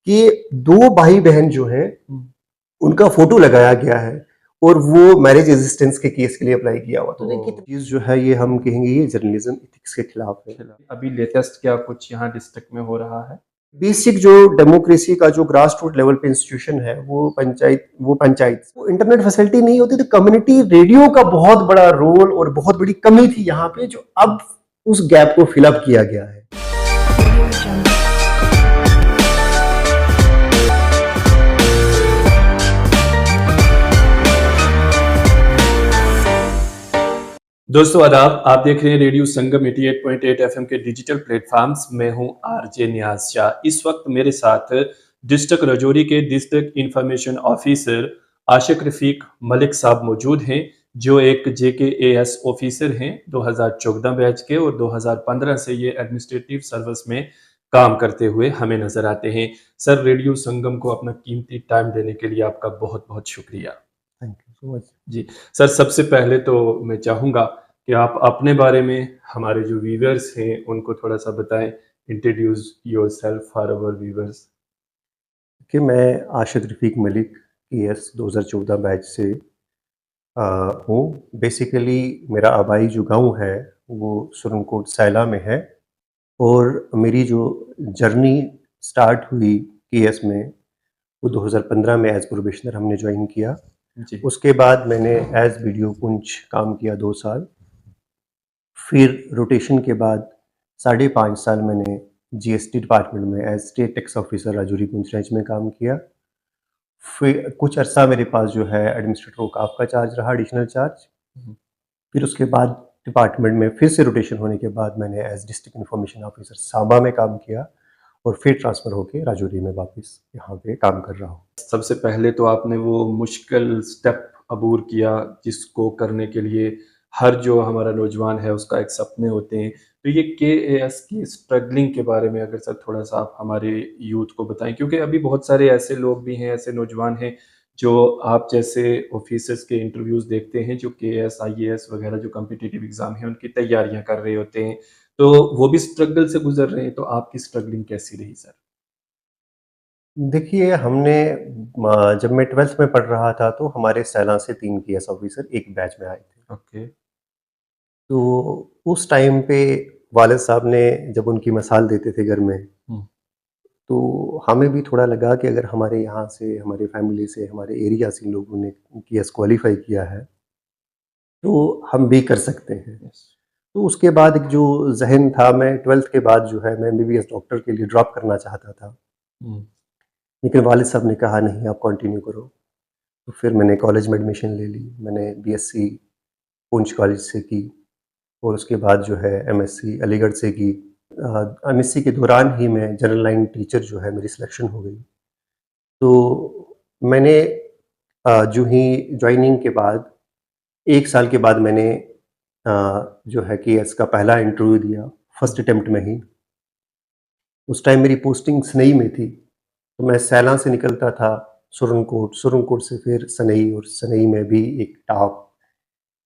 कि दो भाई बहन जो है उनका फोटो लगाया गया है और वो मैरिज रेजिस्टेंस के केस के लिए अप्लाई किया हुआ। तो देखिए चीज जो है ये हम कहेंगे ये जर्नलिज्म एथिक्स के खिलाफ है। अभी लेटेस्ट क्या कुछ यहाँ डिस्ट्रिक्ट में हो रहा है? बेसिक जो डेमोक्रेसी का जो ग्रास रूट लेवल पे इंस्टीट्यूशन है वो पंचायत वो इंटरनेट फैसिलिटी नहीं होती तो कम्युनिटी रेडियो का बहुत बड़ा रोल और बहुत बड़ी कमी थी यहाँ पे, जो अब उस गैप को फिलअप किया गया है। दोस्तों आदाब, आप देख रहे हैं रेडियो संगम 88.8 एफएम के डिजिटल प्लेटफॉर्म्स में हूं आरजे नियाज शाह। इस वक्त मेरे साथ डिस्ट्रिक्ट राजौरी के डिस्ट्रिक्ट इंफॉर्मेशन ऑफिसर आशिक रफीक मलिक साहब मौजूद हैं, जो एक JKAS ऑफिसर हैं 2014 बैच के, और 2015 से ये एडमिनिस्ट्रेटिव सर्विस में काम करते हुए हमें नजर आते हैं। सर, रेडियो संगम को अपना कीमती टाइम देने के लिए आपका बहुत बहुत शुक्रिया। Thank you so much ji sir, सबसे पहले तो मैं चाहूँगा कि आप अपने बारे में हमारे जो व्यूअर्स हैं उनको थोड़ा सा बताएं। Introduce yourself for our viewers. कि मैं आशिक रफीक मलिक ES 2014 बैच से हूँ। बेसिकली मेरा आबाई जो गांव है वो सुरनकोट सैला में है और मेरी जो जर्नी स्टार्ट हुई KS में वो 2015 में एज प्रोबेशनर हमने ज्वाइन किया। जी। उसके बाद मैंने एज वीडियो पुंछ काम किया 2 साल। फिर रोटेशन के बाद 5.5 साल मैंने GST डिपार्टमेंट में as state tax officer Rajouri Poonch range में काम किया। फिर कुछ अर्सा मेरे पास जो है एडमिनिस्ट्रेटर औकाफ का चार्ज रहा, एडिशनल चार्ज। फिर उसके बाद डिपार्टमेंट में फिर से रोटेशन होने के बाद मैंने एज डिस्ट्रिक्ट इन्फॉर्मेशन ऑफिसर साबा में काम किया और फिर ट्रांसफ़र होके राजौरी में वापस यहाँ पे काम कर रहा हूँ। सबसे पहले तो आपने वो मुश्किल स्टेप अबूर किया जिसको करने के लिए हर जो हमारा नौजवान है उसका एक सपने होते हैं। तो ये KAS की स्ट्रगलिंग के बारे में अगर सर थोड़ा सा आप हमारे यूथ को बताएं, क्योंकि अभी बहुत सारे ऐसे लोग भी हैं, ऐसे नौजवान हैं जो आप जैसे ऑफिसर्स के इंटरव्यूज़ देखते हैं, जो KAS IAS वगैरह जो कॉम्पिटिटिव एग्ज़ाम हैं उनकी तैयारियां कर रहे होते हैं, तो वो भी स्ट्रगल से गुजर रहे हैं। तो आपकी स्ट्रगलिंग कैसी रही सर? देखिए हमने जब मैं 12th में पढ़ रहा था तो हमारे सैला से 3 KS ऑफिसर एक बैच में आए थे। ओके। तो उस टाइम पे वालिद साहब ने जब उनकी मिसाल देते थे घर में, तो हमें भी थोड़ा लगा कि अगर हमारे यहाँ से, हमारे फैमिली से, हमारे एरिया से लोगों ने KS क्वालिफ़ाई किया है, तो हम भी कर सकते हैं। यस। तो उसके बाद एक जो ज़हन था, मैं 12th के बाद जो है मैं MBBS डॉक्टर के लिए ड्रॉप करना चाहता था। लेकिन वालिद साहब ने कहा नहीं आप कंटिन्यू करो। तो फिर मैंने कॉलेज में एडमिशन ले ली। मैंने BSc पुंछ कॉलेज से की और उसके बाद जो है MSc अलीगढ़ से की। MSc के दौरान ही मैं जनरल लाइन टीचर जो है मेरी सिलेक्शन हो गई। तो मैंने जो ही जॉइनिंग के बाद 1 साल के बाद मैंने जो है KS का पहला इंटरव्यू दिया, फर्स्ट अटेम्प्ट में ही। उस टाइम मेरी पोस्टिंग सनई में थी, तो मैं सैला से निकलता था सुरनकोट, सुरनकोट से फिर सनई और सनई में भी एक टॉप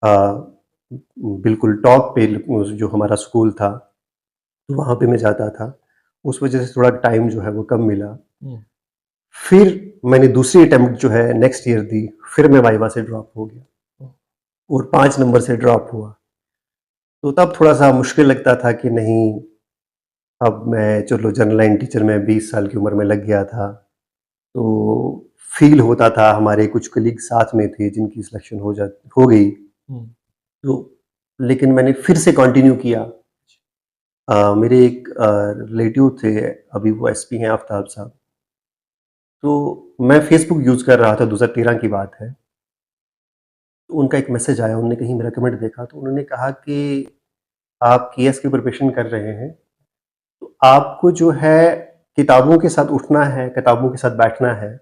अ, बिल्कुल टॉप पे जो हमारा स्कूल था, तो वहाँ पे मैं जाता था। उस वजह से थोड़ा टाइम जो है वो कम मिला। फिर मैंने दूसरी अटेम्प्ट जो है नेक्स्ट ईयर दी, फिर मैं वाइवा से ड्रॉप हो गया और 5 नंबर से ड्रॉप हुआ। तो तब थोड़ा-सा मुश्किल लगता था कि नहीं, अब मैं चलो जनरल लाइन टीचर में 20 साल की उम्र में लग गया था, तो फ़ील होता था, हमारे कुछ कलीग साथ में थे जिनकी सिलेक्शन हो गई। तो लेकिन मैंने फिर से कंटिन्यू किया। मेरे एक रिलेटिव थे, अभी वो SP हैं आफ्ताब साहब। तो मैं फ़ेसबुक यूज़ कर रहा था, 2013 की बात है। तो उनका एक मैसेज आया, उन्होंने कहीं मेरा कमेंट देखा तो उन्होंने कहा कि आप KS की प्रिपरेशन कर रहे हैं, तो आपको जो है किताबों के साथ उठना है, किताबों के साथ बैठना है,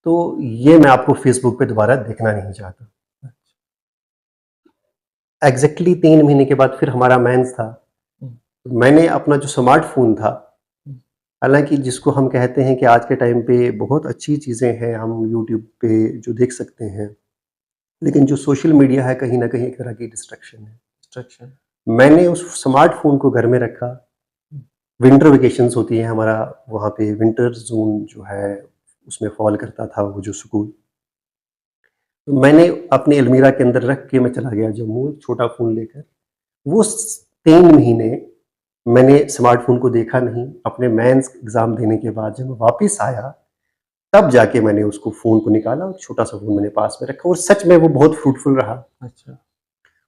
तो ये मैं आपको फ़ेसबुक पे दोबारा देखना नहीं चाहता। एग्ज़ैक्टली 3 महीने के बाद फिर हमारा मेंस था। मैंने अपना जो स्मार्टफ़ोन था, हालाँकि जिसको हम कहते हैं कि आज के टाइम पे बहुत अच्छी चीज़ें हैं, हम यूट्यूब पे जो देख सकते हैं, लेकिन जो सोशल मीडिया है कहीं न कहीं एक तरह की डिस्ट्रैक्शन है। डिस्ट्रैक्शन। मैंने उस स्मार्टफ़ोन को घर में रखा विंटर वेकेशंस होती हैं हमारा, वहाँ पे विंटर ज़ोन जो है उसमें फ़ॉल करता था वो जो स्कूल। तो मैंने अपनी अलमीरा के अंदर रख के मैं चला गया जम्मू, एक छोटा फ़ोन लेकर। वो 3 महीने मैंने स्मार्टफ़ोन को देखा नहीं। अपने मेंस एग्ज़ाम देने के बाद जब मैं वापस आया, तब जाके मैंने उसको फ़ोन को निकाला और छोटा-सा फ़ोन मैंने पास में रखा और सच में वो बहुत फ्रूटफुल रहा अच्छा।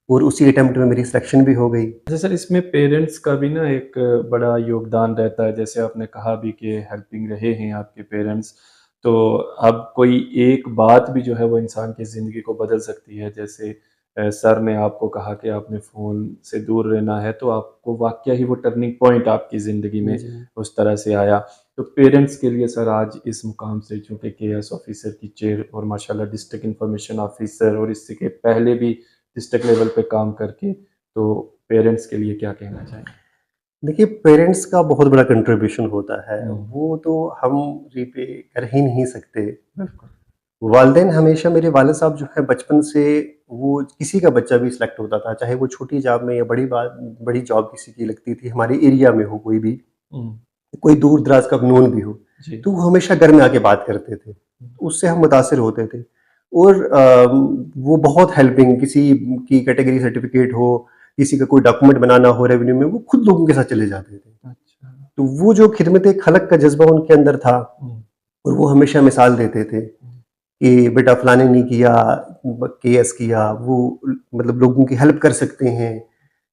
और उसी अटेम्प्ट में मेरी सिलेक्शन भी हो गई। अच्छा सर, इसमें पेरेंट्स का भी ना एक बड़ा योगदान रहता है, जैसे आपने कहा भी कि हेल्पिंग रहे हैं आपके पेरेंट्स, तो अब कोई एक बात भी जो है वो इंसान की ज़िंदगी को बदल सकती है। जैसे सर ने आपको कहा कि आपने फ़ोन से दूर रहना है, तो आपको वाक़या ही वो टर्निंग पॉइंट आपकी ज़िंदगी में जी। उस तरह से आया। तो पेरेंट्स के लिए सर आज इस मुकाम से, चूँकि केएएस ऑफ़िसर की चेयर और माशाल्लाह डिस्ट्रिक्ट इन्फॉर्मेशन ऑफ़िसर और इससे के पहले भी डिस्ट्रिक्ट लेवल पे काम करके, तो पेरेंट्स के लिए क्या कहना चाहेंगे? देखिए, पेरेंट्स का बहुत बड़ा कंट्रीब्यूशन होता है, हुँ, वो तो हम रीपे कर ही नहीं सकते। बिल्कुल। वालिदैन हमेशा मेरे वालिद साहब जो हैं बचपन से वो किसी का बच्चा भी सिलेक्ट होता था, चाहे वो छोटी जॉब में या बड़ी जॉब किसी की लगती थी, हमारे एरिया में हो कोई भी, हुँ, कोई दूर-दराज़ का नोन भी हो, जी। तो वो हमेशा घर में आके बात करते थे। हुँ, उससे हम मुतासिर होते थे और वो बहुत हेल्पिंग, किसी की कैटेगरी सर्टिफ़िकेट हो, किसी का कोई डॉक्यूमेंट बनाना हो रेवेन्यू में, वो खुद लोगों के साथ चले जाते थे। अच्छा। तो वो जो खिदमत खलक का जज़्बा उनके अंदर था हुँ, और वो हमेशा मिसाल देते थे हुँ, कि बेटा फलाने ने किया, केएस किया, वो मतलब लोगों की हेल्प कर सकते हैं,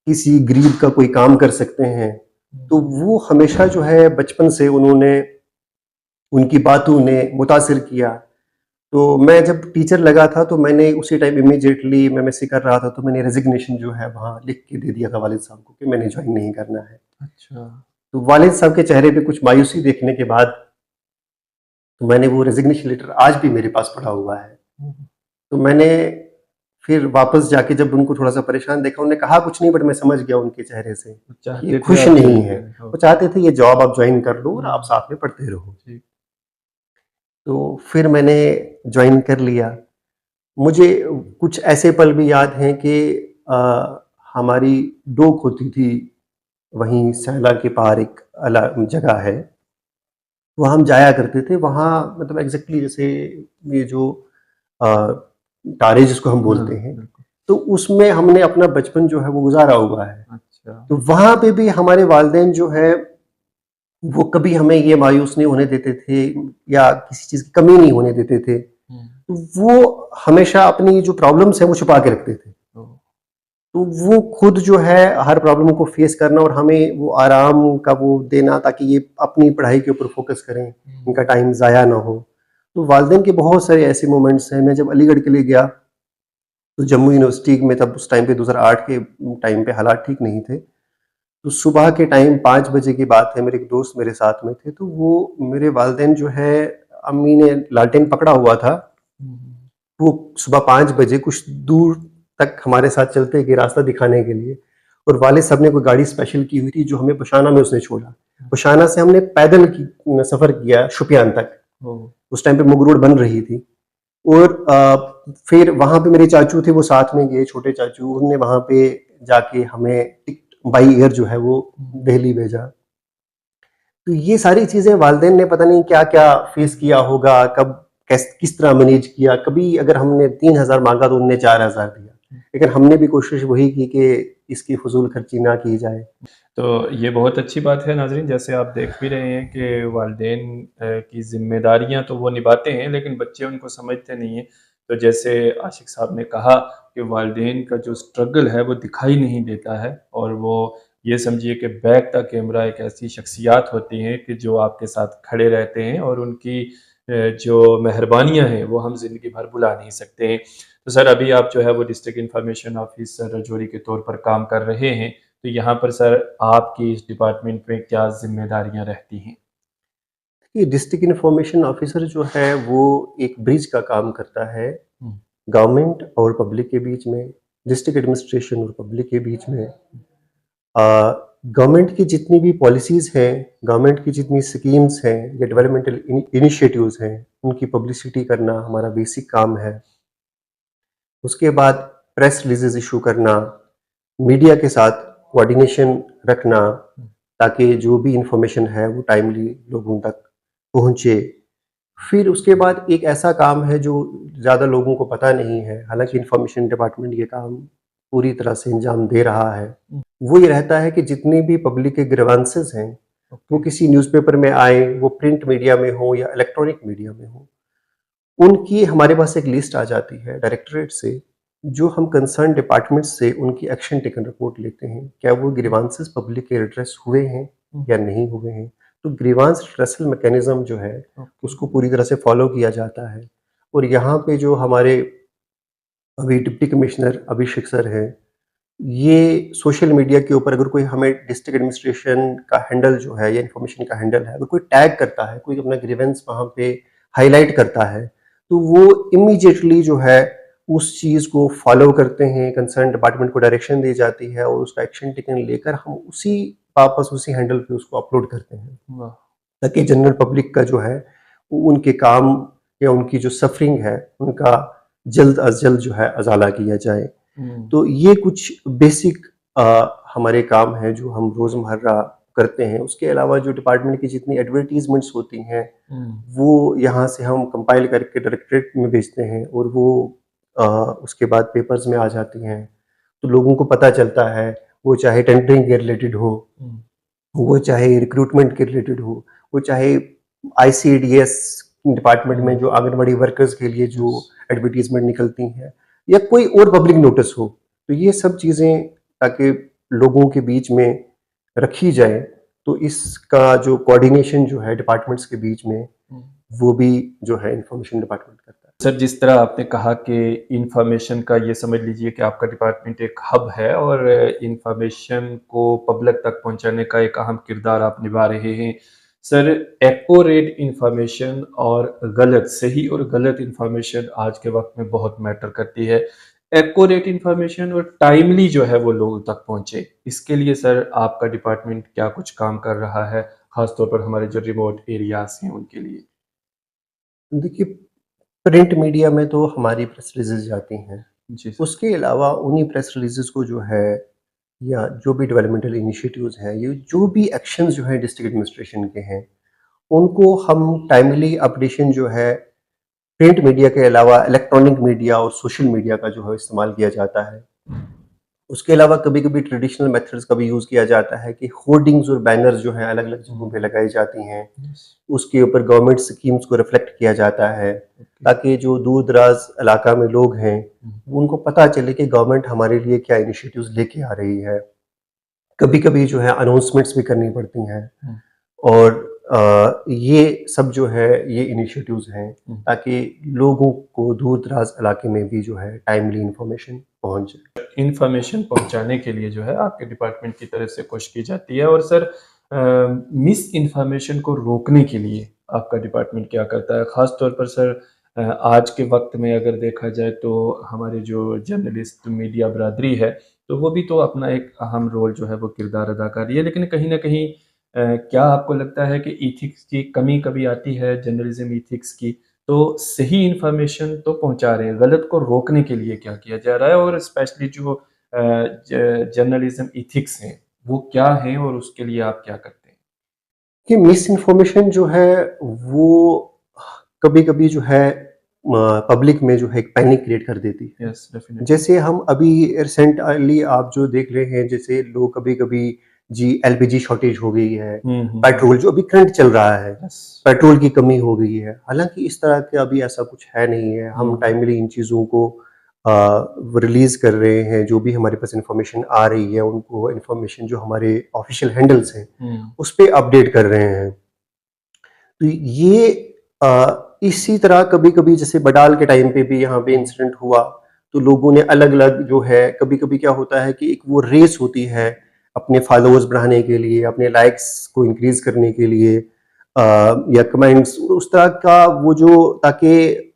किसी गरीब का कोई काम कर सकते हैं। हुँ, तो वो हमेशा जो है बचपन से उन्होंने उनकी बातों ने मुतासिर किया। तो मैं जब टीचर लगा था तो मैंने उसी टाइम इमीडिएटली मैं एमएससी कर रहा था तो मैंने रेज़िग्नेशन जो है वहाँ लिख के दे दिया था वालिद साहब को कि मैंने जॉइन नहीं करना है। अच्छा। तो वालिद साहब के चेहरे पे कुछ मायूसी देखने के बाद तो मैंने वो रेज़िग्नेशन लेटर आज भी मेरे पास पड़ा हुआ है। हुँ, तो मैंने फिर वापस जाके जब उनको थोड़ा-सा परेशान देखा, उन्होंने कहा कुछ नहीं बट मैं समझ गया उनके चेहरे से तो कि ये चाहते थे खुश आप नहीं जॉइन हैं। करें। वो ओके। चाहते थे ये जॉब आप जॉइन कर लो और आप हुँ, साथ में पढ़ते रहो। जी। तो फिर मैंने जॉइन कर लिया। मुझे कुछ ऐसे पल भी याद हैं कि हमारी डोक होती थी, वहीं सैला के पार एक जगह है, वहाँ हम जाया करते थे। वहाँ मतलब एग्ज़ैक्टली जैसे ये जो अ, टारे जिसको हम बोलते हाँ, हैं, बिल्कुल। तो उसमें हमने अपना बचपन जो है वो गुज़ारा हुआ है। अच्छा। तो वहाँ पे भी हमारे वालिदैन जो है, वो कभी हमें ये मायूस नहीं होने देते थे या किसी चीज़ की कमी नहीं होने देते थे। हुँ, तो वो हमेशा अपनी जो प्रॉब्लम्स हैं वो छुपा के रखते थे। ओह! तो वो खुद जो है हर प्रॉब्लम को फेस करना और हमें वो आराम का वो देना ताकि ये अपनी पढ़ाई के ऊपर फ़ोकस करें, हुँ, इनका टाइम ज़ाया ना हो। तो वालिदैन के बहुत सारे ऐसे मोमेंट्स हैं। मैं जब अलीगढ़ के लिए गया, तो जम्मू यूनिवर्सिटी में तब उस टाइम पे 2008 के टाइम पे हालात ठीक नहीं थे। तो सुबह के टाइम 5 बजे की बात है, मेरे एक दोस्त मेरे साथ में थे, तो वो मेरे वालिदैन जो है, अम्मी ने लालटेन पकड़ा हुआ था, हुँ, हुँ, वो सुबह 5 बजे कुछ दूर तक हमारे साथ चलते गए रास्ता दिखाने के लिए और वालिद साहब ने कोई गाड़ी स्पेशल की हुई थी जो हमें बुशाना में उसने छोड़ा। हुँ, बुशाना से हमने पैदल सफ़र किया शुपियान तक, ओह! उस टाइम पे मुग रोड बन रही थी और फिर वहाँ पे मेरे चाचू थे, वो साथ में गए, छोटे चाचू, उन्होंने वहाँ पे जाके हमें टिकट बाई एयर जो है वो हुँ, दिल्ली भेजा। तो ये सारी चीज़ें वालिदैन ने पता नहीं क्या-क्या फेस किया होगा, कब किस तरह मैनेज किया। कभी अगर हमने 3000 माँगा तो उन्होंने 4000 दिया। हुँ। लेकिन हमने भी कोशिश वही की कि इसकी फ़िज़ूल खर्ची ना की जाए। तो ये बहुत अच्छी बात है नाज़रीन, जैसे आप देख भी रहे हैं कि वालिदैन की ज़िम्मेदारियाँ तो वो निभाते हैं, लेकिन बच्चे उनको समझते नहीं हैं। तो जैसे आशिक साहब ने कहा कि वालिदैन का जो स्ट्रगल है वो दिखाई नहीं देता है, और वो ये समझिए कि बैक द कैमरा एक ऐसी शख्सियत होती हैं कि जो आपके साथ खड़े रहते हैं, और उनकी जो मेहरबानियाँ हैं वो हम ज़िंदगी भर भुला नहीं सकते हैं। तो सर, अभी आप जो है वो डिस्ट्रिक्ट इन्फॉर्मेशन ऑफिसर राजौरी के तौर पर काम कर रहे हैं। तो यहाँ पर सर आपकी इस डिपार्टमेंट में क्या ज़िम्मेदारियाँ रहती हैं? ये डिस्ट्रिक्ट इन्फॉर्मेशन ऑफ़िसर जो है वो एक ब्रिज का काम करता है, हुँ, गवर्नमेंट और पब्लिक के बीच में, डिस्ट्रिक्ट एडमिनिस्ट्रेशन और पब्लिक के बीच में। अ, गवर्नमेंट की जितनी भी पॉलिसीज़ हैं, गवर्नमेंट की जितनी स्कीम्स हैं या डेवलपमेंटल इनिशिएटिव्स हैं, उनकी पब्लिसिटी करना हमारा बेसिक काम है। उसके बाद प्रेस रिलीज़ेज़ इश्यू करना, मीडिया के साथ कोऑर्डिनेशन रखना, ताकि जो भी इंफॉर्मेशन है वो टाइमली लोगों तक पहुँचे। फिर उसके बाद एक ऐसा काम है जो ज़्यादा लोगों को पता नहीं है, हालाँकि इंफॉर्मेशन डिपार्टमेंट ये काम पूरी तरह से अंजाम दे रहा है। वो ये रहता है कि जितने भी पब्लिक के ग्रीवेंसेस हैं, वो किसी न्यूज़पेपर में आएँ, वो प्रिंट मीडिया में हो या इलेक्ट्रॉनिक मीडिया में हो, उनकी हमारे पास एक लिस्ट आ जाती है डायरेक्टरेट से, जो हम कंसर्न डिपार्टमेंट से उनकी एक्शन टेकन रिपोर्ट लेते हैं। क्या वो ग्रीवेंसेस पब्लिक के एड्रेस हुए हैं या नहीं हुए हैं? तो ग्रीवेंस रिड्रेसल मैकेनिज्म जो है, उसको पूरी तरह से फॉलो किया जाता है। और यहाँ पे जो हमारे अभी डिप्टी कमिश्नर अभिषेक सर हैं, ये सोशल मीडिया के ऊपर अगर कोई हमें डिस्ट्रिक्ट एडमिनिस्ट्रेशन का हैंडल जो है या इन्फॉर्मेशन का हैंडल है, अगर कोई टैग करता है, कोई अपना ग्रीवेंस वहाँ पे हाइलाइट करता है, तो वो इमीडिएटली जो है उस चीज़ को फॉलो करते हैं, कंसर्न डिपार्टमेंट को डायरेक्शन दी जाती है और उसका एक्शन टेकन लेकर हम उसी वापस उसी हैंडल पे उसको अपलोड करते हैं, वाह! ताकि जनरल पब्लिक का जो है वो उनके काम या उनकी जो सफरिंग है, उनका जल्द अज़ जल्द जो है अज़ाला किया जाए। तो ये कुछ बेसिक हमारे काम हैं जो हम रोज़मर्रा करते हैं। उसके अलावा जो डिपार्टमेंट की जितनी एडवर्टाइज़मेंट्स होती हैं, वो यहाँ से हम कंपाइल करके डायरेक्टरेट में भेजते हैं और वो उसके बाद पेपर्स में आ जाती हैं। तो लोगों को पता चलता है, वो चाहे टेंडरिंग के रिलेटेड हो, वो चाहे रिक्रूटमेंट के रिलेटेड हो, वो चाहे आईसीडीएस डिपार्टमेंट में जो आंगनवाड़ी वर्कर्स के लिए जो एडवर्टाइजमेंट निकलती हैं या कोई और पब्लिक नोटिस हो, तो ये सब चीज़ें ताकि लोगों के बीच में रखी जाए, तो इसका जो कोऑर्डिनेशन जो है डिपार्टमेंट्स के बीच में, वो भी जो है इंफॉर्मेशन डिपार्टमेंट करता है। सर, जिस तरह आपने कहा कि इंफॉर्मेशन का ये समझ लीजिए कि आपका डिपार्टमेंट एक हब है और इंफॉर्मेशन को पब्लिक तक पहुंचाने का एक अहम किरदार आप निभा रहे हैं। सर, एक्यूरेट इंफॉर्मेशन और सही और गलत इंफॉर्मेशन आज के वक्त में बहुत मैटर करती है। एक्यूरेट इंफॉर्मेशन और टाइमली जो है वो लोगों तक पहुंचे, इसके लिए सर आपका डिपार्टमेंट क्या कुछ काम कर रहा है, खासतौर पर हमारे जो रिमोट एरियाज हैं उनके लिए? देखिए, प्रिंट मीडिया में तो हमारी प्रेस रिलीज़ेज़ जाती हैं। जी सर। उसके अलावा उन्हीं प्रेस रिलीज़ेज़ को जो है या जो भी डेवलपमेंटल इनिशिएटिव्स हैं, ये जो भी एक्शंस जो हैं डिस्ट्रिक्ट एडमिनिस्ट्रेशन के हैं, उनको हम टाइमली अपडेशन जो है प्रिंट मीडिया के अलावा इलेक्ट्रॉनिक मीडिया और सोशल मीडिया का जो है इस्तेमाल किया जाता है। उसके अलावा कभी-कभी ट्रेडिशनल मेथड्स का भी यूज़ किया जाता है कि होर्डिंग्स और बैनर्स जो हैं अलग-अलग जगहों पे लगाई जाती हैं। उसके ऊपर गवर्नमेंट स्कीम्स को रिफ्लेक्ट किया जाता है, ताकि जो दूर-दराज़ इलाका में लोग हैं, उनको पता चले कि गवर्नमेंट हमारे लिए क्या इनिशिएटिव्स लेके आ रही है। कभी-कभी जो है अनाउंसमेंट्स भी करनी पड़ती हैं और ये सब जो है ये इनिशिएटिव्स हैं ताकि लोगों को दूर-दराज़ इलाके में भी जो है टाइमली इन्फॉर्मेशन पहुँच जाए। इंफॉर्मेशन पहुंचाने के लिए जो है आपके डिपार्टमेंट की तरफ से कोशिश की जाती है। और सर, मिस इन्फॉर्मेशन को रोकने के लिए आपका डिपार्टमेंट क्या करता है? ख़ास तौर पर सर, आज के वक्त में अगर देखा जाए तो हमारे जो जर्नलिस्ट मीडिया बरादरी है, तो वो भी तो अपना एक अहम रोल जो है वो किरदार अदा कर रही है, लेकिन कहीं ना कहीं क्या आपको लगता है कि इथिक्स की कमी कभी आती है, जर्नलिज्म इथिक्स की? तो सही इन्फॉर्मेशन तो पहुंचा रहे हैं, गलत को रोकने के लिए क्या किया जा रहा है? और स्पेशली जो जर्नलिज्म इथिक्स हैं, वो क्या हैं और उसके लिए आप क्या करते हैं? कि मिस इन्फॉर्मेशन जो है वो कभी-कभी जो है पब्लिक में जो है एक पैनिक क्रिएट कर देती है। Yes, definitely. जैसे हम अभी रिसेंटली आप जो देख रहे हैं, जैसे लोग कभी-कभी जी एलपीजी शॉर्टेज हो गई है, पेट्रोल जो अभी करंट चल रहा है, यस। पेट्रोल की कमी हो गई है। हालाँकि इस तरह का अभी ऐसा कुछ है नहीं है। हम टाइमली इन चीज़ों को रिलीज़ कर रहे हैं, जो भी हमारे पास इन्फॉर्मेशन आ रही है, उनको इन्फॉर्मेशन जो हमारे ऑफ़िशियल हैंडल्स हैं, उस पे अपडेट कर रहे हैं। तो ये इसी तरह कभी-कभी जैसे बडाल के टाइम पे भी यहाँ पे इंसिडेंट हुआ, तो लोगों ने अलग-अलग जो है कभी-कभी क्या होता है कि एक वो रेस होती है अपने फॉलोअर्स बढ़ाने के लिए, अपने लाइक्स को इंक्रीज़ करने के लिए या कमेंट्स उस तरह का वो जो ताकि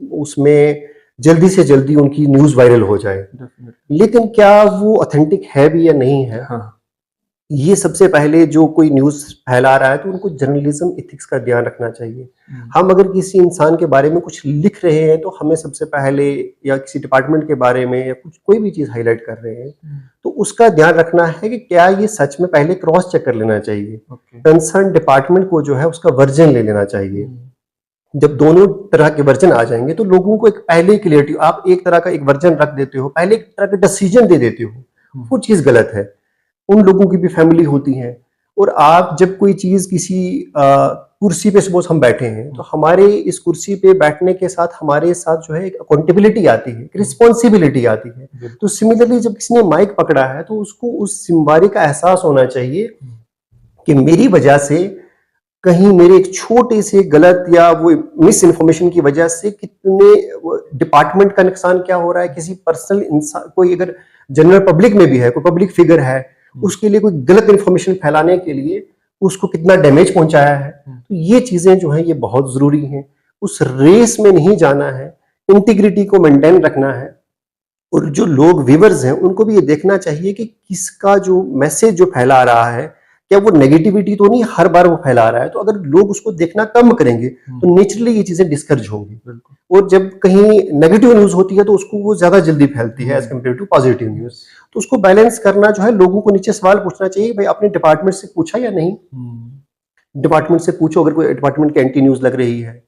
उसमें जल्दी से जल्दी उनकी न्यूज़ वायरल हो जाए। डेफिनेटली। लेकिन क्या वो ऑथेंटिक है भी या नहीं है? हाँ। ये सबसे पहले जो कोई न्यूज़ फैला रहा है तो उनको जर्नलिज्म एथिक्स का ध्यान रखना चाहिए। हम अगर किसी इंसान के बारे में कुछ लिख रहे हैं तो हमें सबसे पहले, या किसी डिपार्टमेंट के बारे में या कुछ कोई भी चीज़ हाइलाइट कर रहे हैं, तो उसका ध्यान रखना है कि क्या ये सच में, पहले क्रॉस चेक कर लेना चाहिए। कंसर्न डिपार्टमेंट को जो है उसका वर्जन ले लेना चाहिए। जब दोनों तरह के वर्जन आ जाएंगे तो लोगों को एक पहले ही क्लियरिटी, आप एक तरह का एक वर्जन रख देते हो, पहले एक तरह का डिसीजन दे देते हो, वो चीज़ गलत है। उन लोगों की भी फैमिली होती है, और आप जब कोई चीज़ किसी कुर्सी पे सपोज हम बैठे हैं तो हमारे इस कुर्सी पे बैठने के साथ हमारे साथ जो है एक अकाउंटेबिलिटी आती है, एक रिस्पॉन्सिबिलिटी आती है। तो सिमिलरली जब किसी ने माइक पकड़ा है तो उसको उस जिम्मेदारी का एहसास होना चाहिए कि मेरी वजह से कहीं मेरे एक छोटे से गलत या वो मिस इन्फॉर्मेशन की वजह से कितने डिपार्टमेंट का नुकसान क्या हो रहा है, किसी पर्सनल इंसान, कोई अगर जनरल पब्लिक में भी है, कोई पब्लिक फिगर है, उसके लिए कोई गलत इन्फॉर्मेशन फैलाने के लिए उसको कितना डैमेज पहुंचाया है। तो ये चीजें जो हैं ये बहुत जरूरी हैं। उस रेस में नहीं जाना है, इंटीग्रिटी को मेंटेन रखना है, और जो लोग व्यूअर्स हैं उनको भी ये देखना चाहिए कि किसका जो मैसेज जो फैला रहा है, क्या वो नेगेटिविटी तो नहीं हर बार वो फैला रहा है। तो अगर लोग उसको देखना कम करेंगे तो नेचुरली ये चीजें डिस्करेज होंगी। और जब कहीं नेगेटिव न्यूज होती है तो उसको वो ज्यादा जल्दी फैलती है as compare to positive news. तो उसको बैलेंस करना जो है, लोगों को नीचे सवाल पूछना चाहिए, भाई अपने डिपार्टमेंट से पूछा या नहीं। डिपार्टमेंट से पूछो, अगर कोई डिपार्टमेंट की एंटी न्यूज लग रही है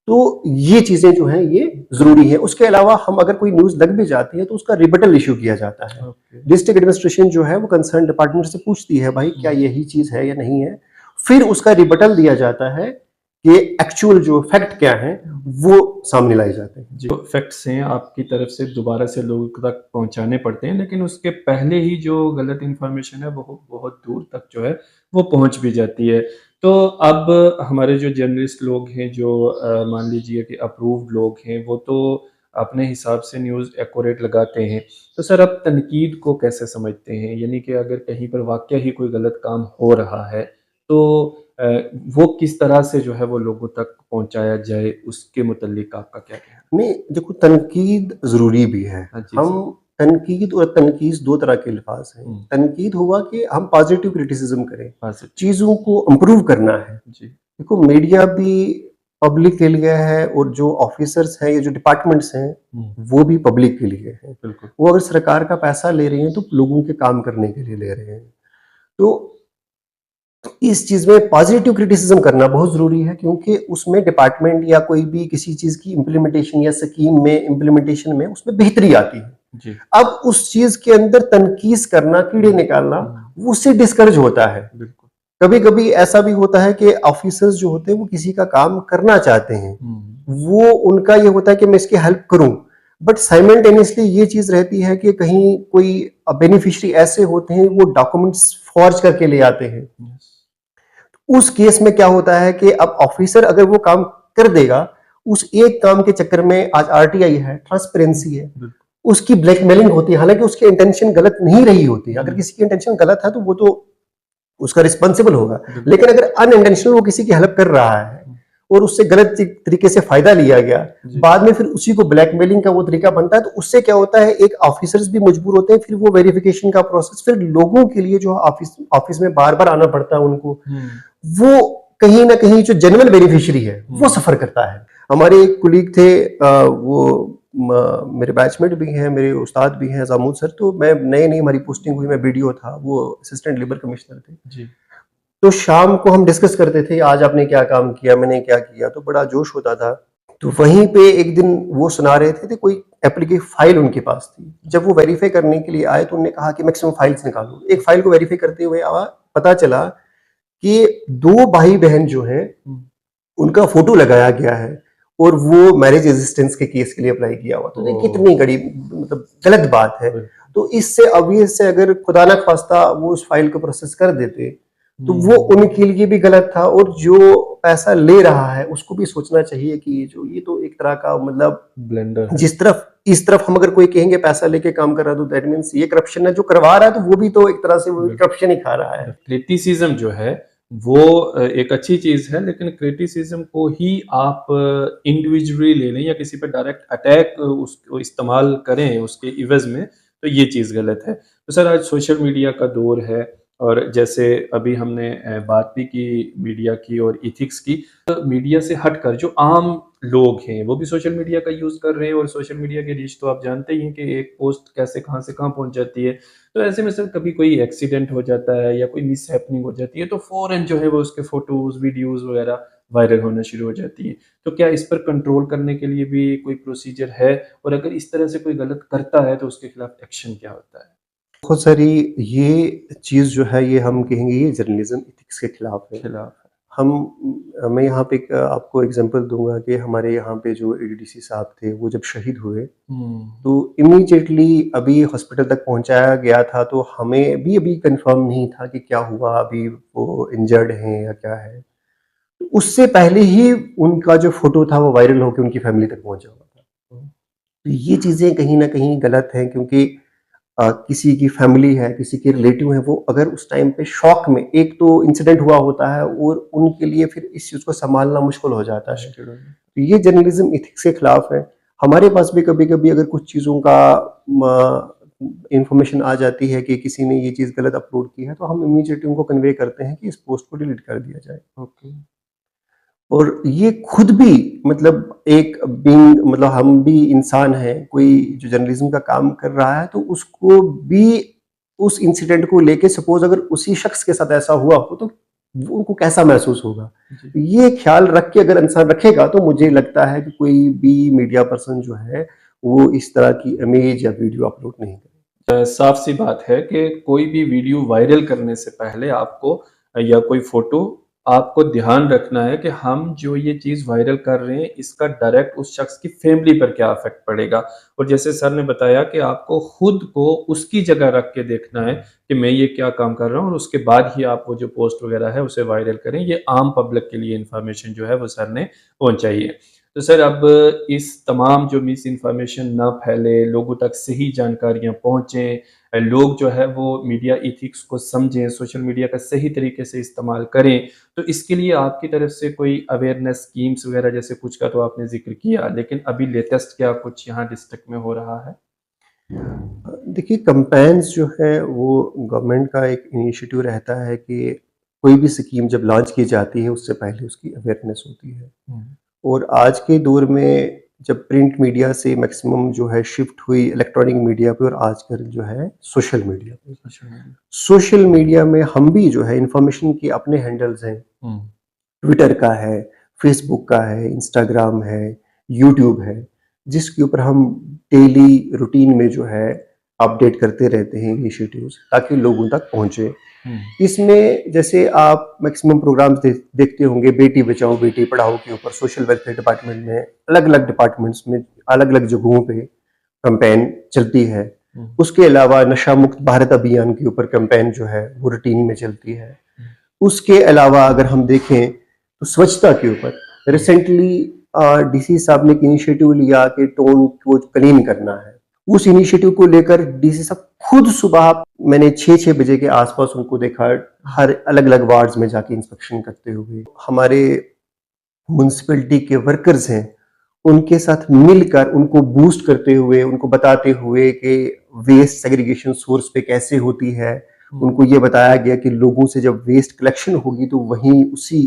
तो ये चीजें जो हैं ये जरूरी है। उसके अलावा हम अगर कोई न्यूज लग भी जाती है तो उसका रिबटल इश्यू किया जाता है। डिस्ट्रिक्ट एडमिनिस्ट्रेशन जो है वो कंसर्न डिपार्टमेंट से पूछती है, भाई क्या यही चीज है या नहीं है, फिर उसका रिबटल दिया जाता है कि एक्चुअल जो फैक्ट क्या है वो सामने लाए जाते हैं। जो फैक्ट्स हैं आपकी तरफ से दोबारा से लोगों तक पहुंचाने पड़ते हैं, लेकिन उसके पहले ही जो गलत इन्फॉर्मेशन है वो बहुत दूर तक जो है वो पहुंच भी जाती है। तो अब हमारे जो जर्नलिस्ट लोग हैं, जो मान लीजिए कि अप्रूव्ड लोग हैं, वो तो अपने हिसाब से न्यूज़ एक्यूरेट लगाते हैं। तो सर, आप तनकीद को कैसे समझते हैं? यानी कि अगर कहीं पर वाक़ई ही कोई गलत काम हो रहा है तो अ, वो किस तरह से जो है वो लोगों तक पहुँचाया जाए, उसके मुतल्लिक आपका क्या कहना है? नहीं, देखो तनकीद ज़रूरी भी है। हाँ जी, हम तनकीद और तनकीस 2 तरह के अल्फ़ाज़ हैं। तनकीद हुआ कि हम पॉज़िटिव क्रिटिसिज़्म करें, पॉज़िटिव। चीज़ों को इम्प्रूव करना है। जी। देखो मीडिया भी पब्लिक के लिए है, और जो ऑफ़िसर्स हैं या जो डिपार्टमेंट्स हैं, वो भी पब्लिक के लिए हैं। बिल्कुल। वो अगर सरकार का पैसा ले रहे हैं तो लोगों के काम करने के लिए ले रहे हैं। तो इस चीज़ में पॉजिटिव क्रिटिसिज्म करना बहुत ज़रूरी है, क्योंकि उसमें डिपार्टमेंट या कोई भी किसी चीज़ की इम्प्लीमेंटेशन या स्कीम में इम्प्लीमेंटेशन में उसमें बेहतरी आती है। जी। अब उस चीज़ के अंदर तनकीस करना, कीड़े निकालना, उससे डिस्करेज होता है। कभी-कभी ऐसा भी होता है कि ऑफिसर्स जो होते हैं वो किसी का काम करना चाहते हैं, वो उनका ये होता है कि मैं इसकी हेल्प करूं, बट साइमल्टेनियसली ये चीज़ रहती है कि कहीं कोई बेनिफिशियरी ऐसे होते हैं वो डॉक्यूमेंट्स फॉर्ज करके ले आते हैं। उस केस में क्या होता है कि अब ऑफिसर अगर वो काम कर देगा, उस एक काम के चक्कर में, आज आरटीआई है, ट्रांसपेरेंसी है, उसकी ब्लैकमेलिंग होती है, हालांकि उसकी इंटेंशन गलत नहीं रही होती। अगर किसी की इंटेंशन गलत है तो वो तो उसका रिस्पॉन्सिबल होगा, लेकिन अगर अनइंटेंशनल वो किसी की हेल्प कर रहा है और उससे गलत तरीके से फायदा लिया गया, बाद में फिर उसी को ब्लैकमेलिंग का वो तरीका बनता है, तो उससे क्या होता है, एक ऑफिसर्स भी मजबूर होते हैं, फिर वो वेरिफिकेशन का प्रोसेस, फिर लोगों के लिए जो ऑफिस में बार बार आना पड़ता है उनको, वो कहीं ना कहीं जो जेन्युइन बेनिफिशियरी है वो सफर करता है। हमारे एक कुलीग थे, वो मेरे बैचमेट भी हैं, मेरे उस्ताद भी हैं, जामूद सर। तो मैं नई हमारी पोस्टिंग हुई, मैं बीडीओ था, वो असिस्टेंट लेबर कमिश्नर थे जी। तो शाम को हम डिस्कस करते थे, आज आपने क्या काम किया, मैंने क्या किया, तो बड़ा जोश होता था। तो वहीं पे एक दिन वो सुना रहे थे कोई एप्लीकेशन फाइल उनके पास थी। जब वो वेरीफाई करने के लिए आए तो उन्होंने कहा कि मैक्सिमम फाइल्स निकालो। एक फाइल को वेरीफाई करते हुए पता चला कि 2 भाई बहन जो हैं उनका फोटो लगाया गया है और वो मैरिज रेजिस्टेंस के केस के लिए अप्लाई किया हुआ। तो कितनी बड़ी मतलब गलत बात है। तो इससे ऑब्वियस से अगर खुदा ना खास्ता वो उस फाइल को प्रोसेस कर देते तो वो उनके लिए भी गलत था, और जो पैसा ले रहा है उसको भी सोचना चाहिए कि ये तो एक तरह का मतलब ब्लेंडर, इस तरफ हम अगर कोई कहेंगे पैसा लेके काम कर रहा है तो दैट मींस ये करप्शन है। जो करवा रहा है तो वो भी तो एक तरह से वो करप्शन ही खा रहा है। क्रिटिसिज्म जो है वो एक अच्छी चीज है, लेकिन क्रिटिसिज्म को ही आप इंडिविजुअली ले लें या किसी पर डायरेक्ट अटैक उसको इस्तेमाल करें उसके इवज में, तो ये चीज गलत है। तो सर, आज सोशल मीडिया का दौर है और जैसे अभी हमने बात भी की मीडिया की और इथिक्स की, तो मीडिया से हटकर जो आम लोग हैं वो भी सोशल मीडिया का यूज़ कर रहे हैं, और सोशल मीडिया की रीच तो आप जानते ही हैं कि एक पोस्ट कैसे कहाँ से कहाँ पहुँच जाती है। तो ऐसे में सर कभी कोई एक्सीडेंट हो जाता है या कोई मिसहैपनिंग हो जाती है तो फ़ौरन जो है वो उसके फ़ोटोज़, वीडियोज़ वगैरह वायरल होना शुरू हो जाती हैं। तो क्या इस पर कंट्रोल करने के लिए भी कोई प्रोसीजर है? और अगर इस तरह से कोई गलत करता है तो उसके खिलाफ एक्शन क्या होता है? बहुत सारी ये चीज़ जो है ये हम कहेंगे ये जर्नलिज़्म एथिक्स के खिलाफ है। खिलाफ है। हम मैं यहाँ पे एक आपको एग्ज़ाम्पल दूँगा कि हमारे यहाँ पे जो एडीडीसी साहब थे, वो जब शहीद हुए, हुँ। तो इमीडिएटली अभी हॉस्पिटल तक पहुँचाया गया था, तो हमें भी अभी कन्फर्म नहीं था कि क्या हुआ, अभी वो इंजर्ड हैं या क्या है। तो उससे पहले ही उनका जो फ़ोटो था वो वायरल होके उनकी फैमिली तक पहुँचा हुआ था। तो ये चीज़ें कहीं न कहीं गलत हैं, क्योंकि किसी की फैमिली है, किसी के रिलेटिव हैं, वो अगर उस टाइम पे शॉक में, एक तो इंसिडेंट हुआ होता है और उनके लिए फिर इस चीज़ को सँभालना मुश्किल हो जाता है। मुश्किल हो जाती तो ये जर्नलिज़्म एथिक्स के खिलाफ है। हमारे पास भी कभी-कभी अगर कुछ चीज़ों का म इन्फॉर्मेशन आ जाती है कि किसी ने ये चीज़ गलत अपलोड की है, तो हम इमीडिएटली उनको कन्वे करते हैं कि इस पोस्ट को डिलीट कर दिया जाए। है। ओके। और ये खुद भी मतलब एक बीइंग, मतलब हम भी इंसान हैं, कोई जो जर्नलिज़्म का काम कर रहा है तो उसको भी उस इंसिडेंट को लेके सपोज़ अगर उसी शख्स के साथ ऐसा हुआ हो तो वो उनको कैसा महसूस होगा? जी। ये ख़्याल रख के अगर इंसान रखेगा तो मुझे लगता है कि कोई भी मीडिया पर्सन जो है वो इस तरह की इमेज या वीडियो अपलोड नहीं करेगा। साफ-सी बात है कि कोई भी वीडियो वायरल करने से पहले आपको या कोई फ़ोटो, आपको ध्यान रखना है कि हम जो ये चीज़ वायरल कर रहे हैं, इसका डायरेक्ट उस शख्स की फैमिली पर क्या इफ़ेक्ट पड़ेगा। और जैसे सर ने बताया कि आपको खुद को उसकी जगह रख के देखना है कि मैं ये क्या काम कर रहा हूँ, और उसके बाद ही आप वो जो पोस्ट वगैरह है, उसे वायरल करें। ये आम पब्लिक के लिए इन्फॉर्मेशन जो है, वो सर ने पहुँचाई है। तो सर अब इस तमाम जो मिस इन्फॉर्मेशन ना फैले, लोगों तक सही जानकारियाँ पहुँचें, लोग जो है वो मीडिया एथिक्स को समझें, सोशल मीडिया का सही तरीके से इस्तेमाल करें, तो इसके लिए आपकी तरफ से कोई अवेयरनेस स्कीम्स वगैरह जैसे कुछ का तो आपने ज़िक्र किया, लेकिन अभी लेटेस्ट क्या कुछ यहाँ डिस्ट्रिक्ट में हो रहा है? देखिए, कैम्पेन्स जो है वो गवर्नमेंट का एक इनिशिएटिव रहता है कि कोई भी स्कीम जब लॉन्च की जाती है उससे पहले उसकी अवेयरनेस होती है। हुँ, और आज के दौर में जब प्रिंट मीडिया से मैक्सिमम जो है शिफ्ट हुई इलेक्ट्रॉनिक मीडिया पे, और आजकल जो है सोशल मीडिया पे। Social media. सोशल मीडिया में हम भी जो है इन्फॉर्मेशन के अपने हैंडल्स हैं, हुँ, ट्विटर का है, फेसबुक का है, इंस्टाग्राम है, यूट्यूब है, जिसके ऊपर हम डेली रूटीन में जो है अपडेट करते रहते हैं इनिशिएटिव्स, ताकि लोगों तक पहुँचे। हुँ, इसमें जैसे आप मैक्सिमम प्रोग्राम्स देखते होंगे, बेटी बचाओ बेटी पढ़ाओ के ऊपर सोशल वेलफेयर डिपार्टमेंट में, अलग-अलग डिपार्टमेंट्स में, अलग-अलग जगहों पे कैंपेन चलती है। हुँ, उसके अलावा नशा मुक्त भारत अभियान के ऊपर कैंपेन जो है वो रूटीन में चलती है। हुँ, उसके अलावा अगर हम देखें तो स्वच्छता के ऊपर हुँ, रिसेंटली डीसी साहब ने एक इनिशिएटिव लिया कि टोन को क्लीन करना है। उस इनिशिएटिव को लेकर डीसी साहब खुद सुबह, मैंने 6 बजे के आसपास उनको देखा, हर अलग-अलग वार्ड्स में जाके इंस्पेक्शन करते हुए। हमारे म्युनिसिपैलिटी के वर्कर्स हैं, उनके साथ मिलकर उनको बूस्ट करते हुए, उनको बताते हुए कि वेस्ट सेग्रीगेशन सोर्स पे कैसे होती है। हुँ, उनको ये बताया गया कि लोगों से जब वेस्ट कलेक्शन होगी तो वहीं उसी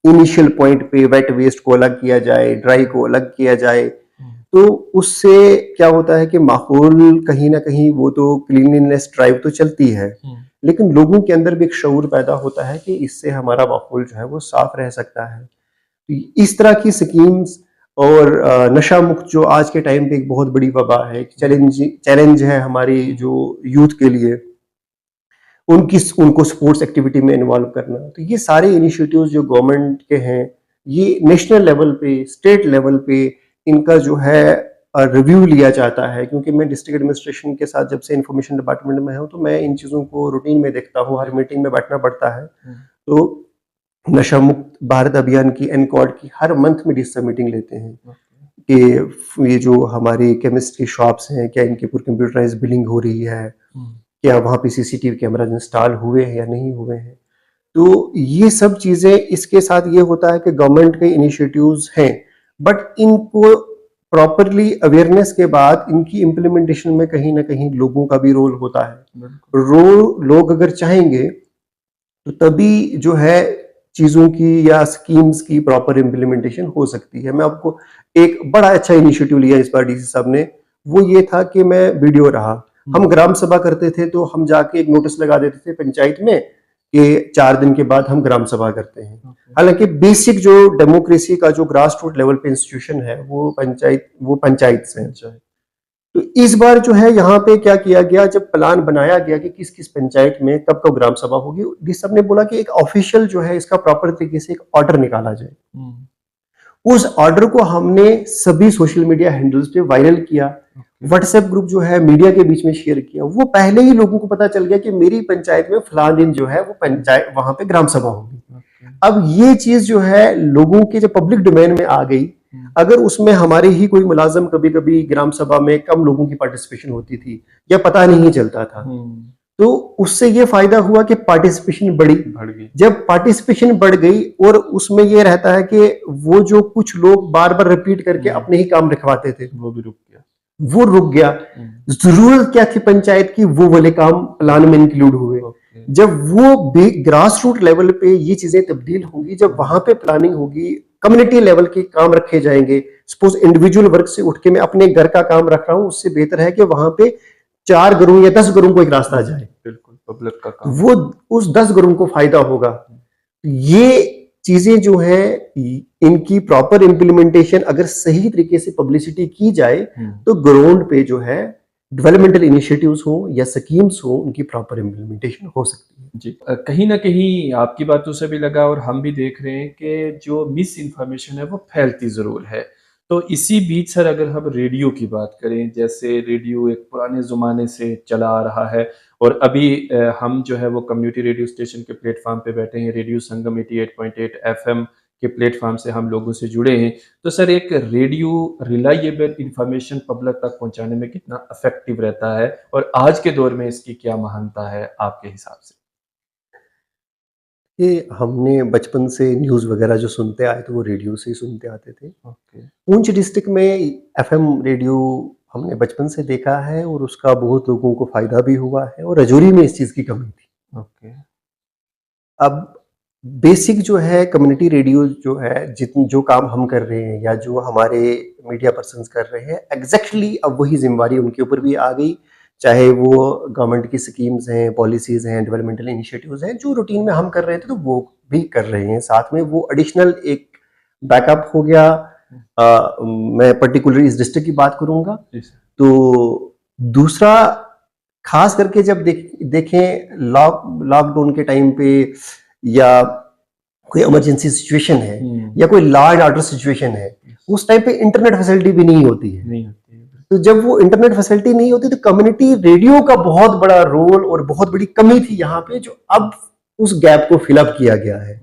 इनिशियल पॉइंट पे वेट वेस्ट को अलग किया जाए, ड्राई को अलग किया जाए। हुँ, तो उससे क्या होता है कि माहौल कहीं न कहीं, वो तो क्लीनलीनेस ड्राइव तो चलती है, हुँ, लेकिन लोगों के अंदर भी एक शऊर पैदा होता है कि इससे हमारा माहौल जो है वो साफ रह सकता है। तो इस तरह की स्कीम्स, और नशा मुक्त जो आज के टाइम पे एक बहुत बड़ी वबा है, चैलेंज चैलेंज है हमारी हुँ, जो यूथ के लिए, उनको स्पोर्ट्स एक्टिविटी में इन्वॉल्व करना। तो ये सारे इनिशिएटिव्स जो गवर्नमेंट के हैं, ये नेशनल लेवल पे, स्टेट लेवल पे इनका जो है रिव्यू लिया जाता है, क्योंकि मैं डिस्ट्रिक्ट एडमिनिस्ट्रेशन के साथ जब से इंफॉर्मेशन डिपार्टमेंट में हूँ, तो मैं इन चीज़ों को रूटीन में देखता हूँ, हर मीटिंग में बैठना पड़ता है। हुँ, तो नशा मुक्त भारत अभियान की एनकॉर्ड की हर मंथ में डिस्सा मीटिंग लेते हैं ओके, कि ये जो हमारी केमिस्ट की शॉप्स हैं, क्या इनके ऊपर कंप्यूटराइज्ड बिलिंग हो रही है? हुँ, क्या वहाँ पे सीसीटीवी कैमराज़ इंस्टॉल हुए हैं या नहीं हुए हैं? तो ये सब चीज़ें, इसके साथ ये होता है कि गवर्नमेंट के इनिशिएटिव्स हैं, बट इनको प्रॉपरली अवेयरनेस के बाद इनकी इम्प्लीमेंटेशन में कहीं न कहीं लोगों का भी रोल होता है। बिल्कुल। लोग अगर चाहेंगे तो तभी जो है चीज़ों की या स्कीम्स की प्रॉपर इम्प्लीमेंटेशन हो सकती है। मैं आपको एक बड़ा अच्छा इनिशिएटिव लिया इस बार डीसी साहब ने, वो ये था कि मैं वीडियो रहा। हम ग्राम सभा करते थे तो हम जाके एक नोटिस लगा देते थे पंचायत में कि 4 दिन के बाद हम ग्राम सभा करते हैं। हालाँकि बेसिक जो डेमोक्रेसी का जो ग्रास रूट लेवल पे इंस्टीट्यूशन है वो पंचायत से है। तो इस बार जो है यहाँ पे क्या किया गया, जब प्लान बनाया गया कि किस किस पंचायत में कब कब ग्राम सभा होगी, डीसी साहब ने बोला कि एक ऑफिशियल जो है इसका प्रॉपर तरीके से एक ऑर्डर निकाला जाए। उस ऑर्डर को हमने सभी सोशल मीडिया हैंडल्स पे वायरल किया, व्हाट्सएप ग्रुप जो है मीडिया के बीच में शेयर किया। वो पहले ही लोगों को पता चल गया कि मेरी पंचायत में फलां दिन जो है वो पंचायत वहां पे ग्राम सभा होगी। अब ये चीज जो है लोगों के जो पब्लिक डोमेन में आ गई, अगर उसमें हमारे ही कोई मुलाजम कभी कभी ग्राम सभा में कम लोगों की पार्टिसिपेशन होती थी या पता नहीं चलता था, तो उससे ये फायदा हुआ कि पार्टिसिपेशन बढ़ गई। जब पार्टिसिपेशन बढ़ गई और उसमें ये रहता है कि वो जो कुछ लोग बार बार रिपीट करके अपने ही काम रखवाते थे वो भी रुक गया। जरूरत क्या थी पंचायत की, वो वाले काम प्लान में इंक्लूड हुए। जब वो ग्रास रूट लेवल पे ये चीजें तब्दील होंगी, जब वहां पे प्लानिंग होगी, कम्युनिटी लेवल के काम रखे जाएंगे। सपोज इंडिविजुअल वर्क से उठ के मैं अपने घर का काम रख रहा हूं, उससे बेहतर है कि वहां पे 4 घरों या 10 घरों को एक रास्ता जाए। बिल्कुल, पब्लिक का काम, वो उस 10 घरों को फायदा होगा। ये चीजें जो है इनकी प्रॉपर इम्प्लीमेंटेशन अगर सही तरीके से पब्लिसिटी की जाए तो ग्राउंड पे जो है डेवलपमेंटल इनिशिएटिव्स हो या स्कीम्स हो, उनकी प्रॉपर इम्प्लीमेंटेशन हो सकती है। जी, कहीं ना कहीं आपकी बातों से भी लगा और हम भी देख रहे हैं कि जो मिस इन्फॉर्मेशन है वो फैलती ज़रूर है। तो इसी बीच सर अगर हम रेडियो की बात करें, जैसे रेडियो एक पुराने ज़माने से चला आ रहा है और अभी हम जो है वो कम्युनिटी रेडियो स्टेशन के प्लेटफॉर्म पे बैठे हैं, रेडियो संगम 88.8 एफएम के प्लेटफॉर्म से हम लोगों से जुड़े हैं। तो सर एक रेडियो रिलायबल इंफॉर्मेशन पब्लिक तक पहुंचाने में कितना इफेक्टिव रहता है और आज के दौर में इसकी क्या महानता है आपके हिसाब से? ये हमने बचपन से न्यूज़ वगैरह जो सुनते आए थे वो रेडियो से ही सुनते आते थे। ओके। पुंछ डिस्ट्रिक्ट में एफएम रेडियो हमने बचपन से देखा है और उसका बहुत लोगों को फायदा भी हुआ है और रजौरी में इस चीज़ की कमी थी। ओके। अब बेसिक जो है कम्युनिटी रेडियो जो है, जितनी जो काम हम कर रहे हैं या जो हमारे मीडिया पर्सन्स कर रहे हैं, एग्जैक्टली अब वही जिम्मेवारी उनके ऊपर भी आ गई। चाहे वो गवर्नमेंट की स्कीम्स हैं, पॉलिसीज़ हैं, डेवलपमेंटल इनिशिएटिव्स हैं, जो रूटीन में हम कर रहे थे तो वो भी कर रहे हैं। साथ में वो एडिशनल एक बैकअप हो गया। मैं पर्टिकुलरली इस डिस्ट्रिक्ट की बात करूँगा। तो दूसरा, खास करके जब देखें लॉकडाउन के टाइम पे या कोई इमरजेंसी सिचुएशन है या कोई लॉ एंड ऑर्डर सिचुएशन है, उस टाइम पे इंटरनेट फैसिलिटी भी नहीं होती है। तो जब वो इंटरनेट फैसिलिटी नहीं होती तो कम्युनिटी रेडियो का बहुत बड़ा रोल और बहुत बड़ी कमी थी यहाँ पे, जो अब उस गैप को फिलअप किया गया है।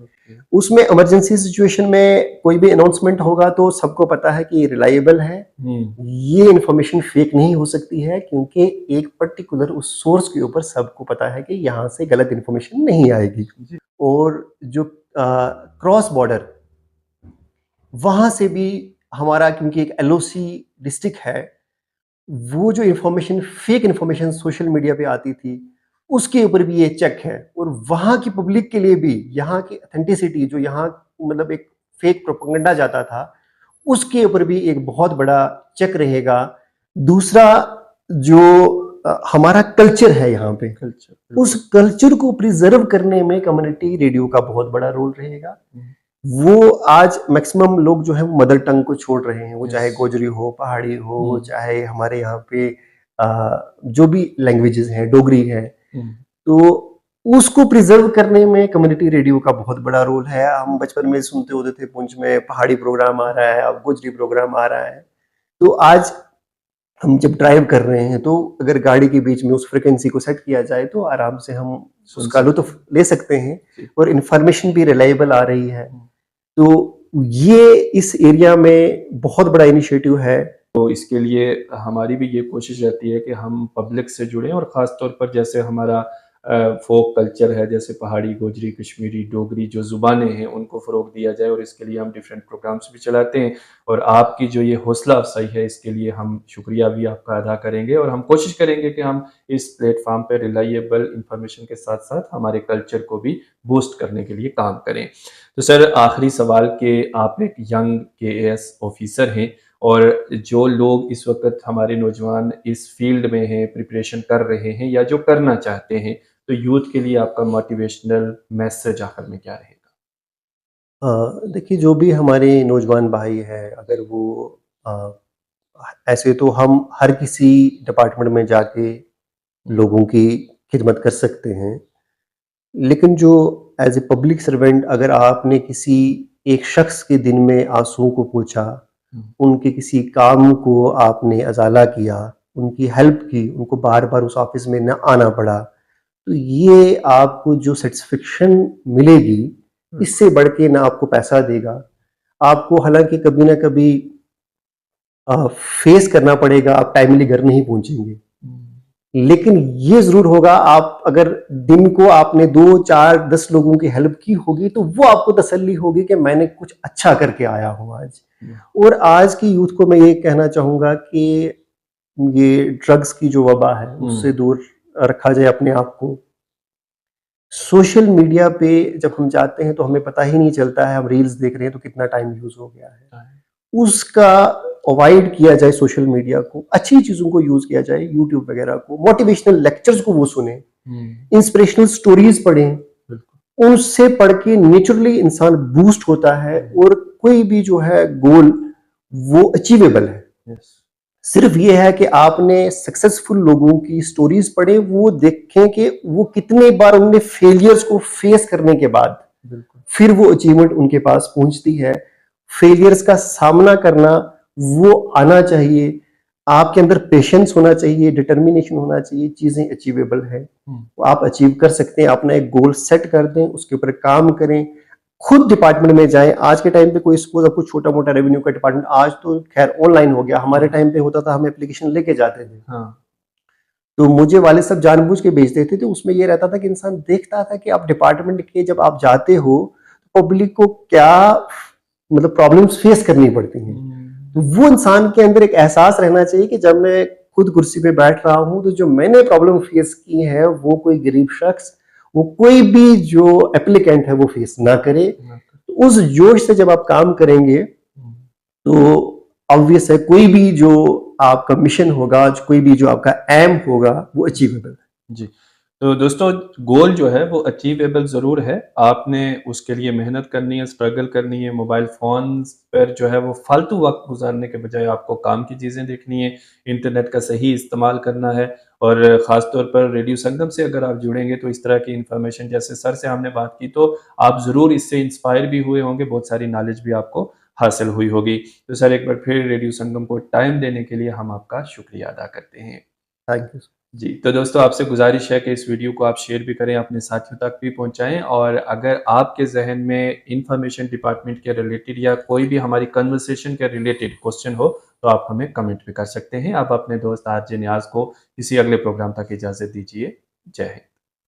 उसमें इमरजेंसी सिचुएशन में कोई भी अनाउंसमेंट होगा तो सबको पता है कि ये रिलायबल है, ये इंफॉर्मेशन फेक नहीं हो सकती है, क्योंकि एक पर्टिकुलर उस सोर्स के ऊपर सबको पता है कि यहाँ से गलत इंफॉर्मेशन नहीं आएगी। और जो क्रॉस बॉर्डर, वहां से भी हमारा, क्योंकि एक एलओसी डिस्ट्रिक्ट है, वो जो information, fake information social media पे आती थी, उसके ऊपर भी ये चेक है। और वहां की पब्लिक के लिए भी यहाँ की ऑथेंटिसिटी, जो यहाँ मतलब एक फेक प्रोपेगेंडा जाता था, उसके ऊपर भी एक बहुत बड़ा चेक रहेगा। दूसरा, जो हमारा कल्चर है यहाँ पे, उस कल्चर को प्रिजर्व करने में कम्युनिटी रेडियो का बहुत बड़ा रोल रहेगा। वो आज मैक्सिमम लोग जो है वो मदर टंग को छोड़ रहे हैं, वो चाहे गोजरी हो, पहाड़ी हो, चाहे हमारे यहाँ पे जो भी लैंग्वेजेस हैं, डोगरी है, तो उसको प्रिजर्व करने में कम्युनिटी रेडियो का बहुत बड़ा रोल है। हम बचपन में सुनते होते थे पुंछ में पहाड़ी प्रोग्राम आ रहा है, अब गोजरी प्रोग्राम आ रहा है। तो आज हम जब ड्राइव कर रहे हैं तो अगर गाड़ी के बीच में उस फ्रिक्वेंसी को सेट किया जाए तो आराम से हम उसका लुत्फ ले सकते हैं और इंफॉर्मेशन भी रिलायबल आ रही है। तो ये इस एरिया में बहुत बड़ा इनिशिएटिव है। तो इसके लिए हमारी भी ये कोशिश रहती है कि हम पब्लिक से जुड़ें और ख़ास तौर पर जैसे हमारा फोक कल्चर है, जैसे पहाड़ी, गोजरी, कश्मीरी, डोगरी जो ज़ुबानें हैं उनको फ़रोग़ दिया जाए, और इसके लिए हम डिफरेंट प्रोग्राम्स भी चलाते हैं। और आपकी जो ये हौसला अफ़ज़ाई है, इसके लिए हम शुक्रिया भी आपका अदा करेंगे, और हम कोशिश करेंगे कि हम इस प्लेटफॉर्म पर रिलायबल इंफॉर्मेशन के साथ साथ हमारे कल्चर को भी बूस्ट करने के लिए काम करें। तो सर, आखिरी सवाल कि आप एक यंग KAS ऑफिसर हैं, और जो लोग इस वक्त हमारे नौजवान इस फील्ड में हैं, प्रिपरेशन कर रहे हैं या जो करना चाहते हैं, तो यूथ के लिए आपका मोटिवेशनल मैसेज आखिर में क्या रहेगा? देखिए, जो भी हमारे नौजवान भाई हैं, अगर वो अ, ऐसे तो हम हर किसी डिपार्टमेंट में जाके लोगों की खिदमत कर सकते हैं। लेकिन जो एज़ ए पब्लिक सर्वेंट, अगर आपने किसी एक शख्स के दिन में आँसुओं को पोंछा, उनके किसी काम को आपने अज़ाला किया, उनकी हेल्प की, उनको बार-बार उस ऑफ़िस में ना आना पड़ा, तो ये आपको जो सैटिस्फैक्शन मिलेगी, इससे बढ़ के ना आपको पैसा देगा। आपको हालाँकि कभी न कभी फेस करना पड़ेगा, आप टाइमली घर नहीं पहुँचेंगे। लेकिन ये ज़रूर होगा, आप अगर दिन को आपने 2, 4, 10 लोगों की हेल्प की होगी, तो वो आपको तसल्ली होगी कि मैंने कुछ अच्छा करके आया हूँ आज। और आज की यूथ को मैं ये कहना चाहूँगा कि ये ड्रग्स की जो वबा है, उससे दूर रखा जाए अपने आप को। सोशल मीडिया पे जब हम जाते हैं, तो हमें पता ही नहीं चलता है, हम रील्स देख रहे हैं तो कितना टाइम यूज़ हो गया है। उसका अवॉइड किया जाए सोशल मीडिया को, अच्छी चीज़ों को यूज़ किया जाए, यूट्यूब वगैरह को, मोटिवेशनल लेक्चर्स को वो सुनें, इंस्पिरेशनल स्टोरीज़ पढ़ें, उनसे पढ़ के नेचुरली इंसान बूस्ट होता है, और कोई भी जो है गोल वो अचीवेबल है। सिर्फ ये है कि आपने सक्सेसफुल लोगों की स्टोरीज पढ़े, वो देखें कि वो कितने बार उन्होंने फेलियर्स को फेस करने के बाद फिर वो अचीवमेंट उनके पास पहुंचती है। फेलियर्स का सामना करना वो आना चाहिए, आपके अंदर पेशेंस होना चाहिए, डिटर्मिनेशन होना चाहिए, चीजें अचीवेबल है, वो आप अचीव कर सकते हैं। अपना एक गोल सेट कर दें, उसके ऊपर काम करें, खुद डिपार्टमेंट में जाएं। आज के टाइम पे कोई सपोज आपको छोटा मोटा रेवेन्यू का डिपार्टमेंट, आज तो खैर ऑनलाइन हो गया, हमारे टाइम पे होता था हम एप्लीकेशन लेके जाते थे। तो मुझे वाले सब जानबूझ के भेज देते थे, उसमें ये रहता था कि इंसान देखता था कि आप डिपार्टमेंट के जब आप जाते हो, पब्लिक को क्या मतलब प्रॉब्लम्स फेस करनी पड़ती हैं। तो वो इंसान के अंदर एक एहसास रहना चाहिए कि जब मैं खुद कुर्सी पे बैठ रहा हूँ, तो जो मैंने प्रॉब्लम फेस की है, वो कोई गरीब शख्स, वो कोई भी जो एप्लीकेंट है, वो फेस ना करे। तो उस जोश से जब आप काम करेंगे, तो ऑब्वियस है कोई भी जो आपका मिशन होगा, कोई भी जो आपका एम होगा, वो अचीवेबल है। जी। तो दोस्तों, गोल जो है वो अचीवेबल ज़रूर है, आपने उसके लिए मेहनत करनी है, स्ट्रगल करनी है। मोबाइल फ़ोन्स पर जो है वो फालतू वक्त गुजारने के बजाय आपको काम की चीज़ें देखनी है, इंटरनेट का सही इस्तेमाल करना है, और ख़ास तौर पर रेडियो संगम से अगर आप जुड़ेंगे, तो इस तरह की इन्फॉर्मेशन, जैसे सर से हमने बात की, तो आप ज़रूर इससे इंस्पायर भी हुए होंगे, बहुत सारी नॉलेज भी आपको हासिल हुई होगी। तो सर, एक बार फिर रेडियो संगम को टाइम देने के लिए हम आपका शुक्रिया अदा करते हैं। Thank you. जी, तो दोस्तों, आपसे गुज़ारिश है कि इस वीडियो को आप शेयर भी करें, अपने साथियों तक भी पहुँचाएँ, और अगर आपके ज़हन में इन्फॉर्मेशन डिपार्टमेंट के रिलेटेड या कोई भी हमारी कन्वर्सेशन के रिलेटेड क्वेश्चन हो, तो आप हमें कमेंट भी कर सकते हैं। आप अपने दोस्त RJ नियाज़ को किसी अगले प्रोग्राम तक इजाज़त दीजिए। जय हिंद।